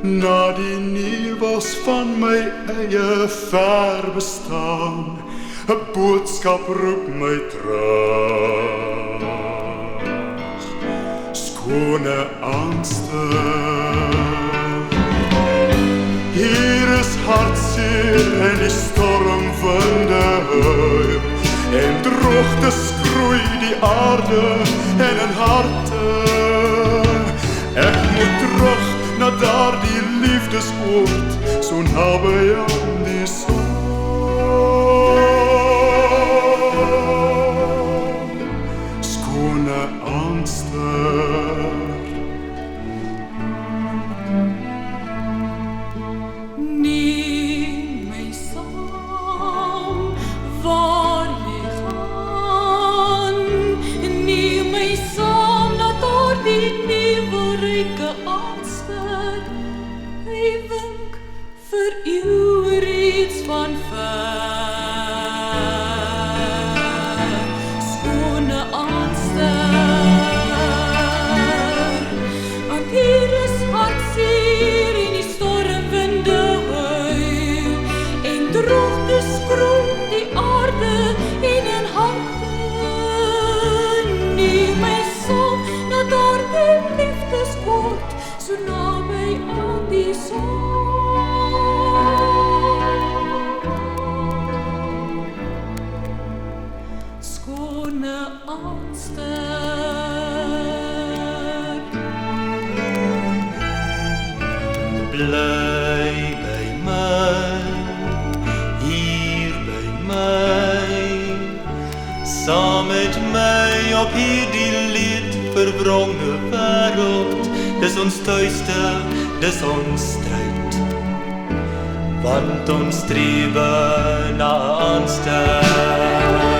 na die nevels van my eie ver bestaan, 'n boodskap roep my terug. Skone aandster, hier is hartseer en die stormwinde huil, en droogte skroei die aarde en in harte. Ek moet terug na daardie liefdesoord, so naby aan die son. Skone aandster, neem my saam waar jy gaan, neem my saam na daardie nevelryke aandster. Hy wink vir u reeds van ver. Skone aandster, want hier is hartseer en die stormwinde huil, en droogte skroei die aarde en in harte. Neem my saam na daardie liefdesoord, so naby aan die son. Skone aandster, bly by my, hier by my, saam met my op hierdie lied verwronge wêreld. Dis ons tuiste, dis ons stryd, want ons strewe na 'n aandster.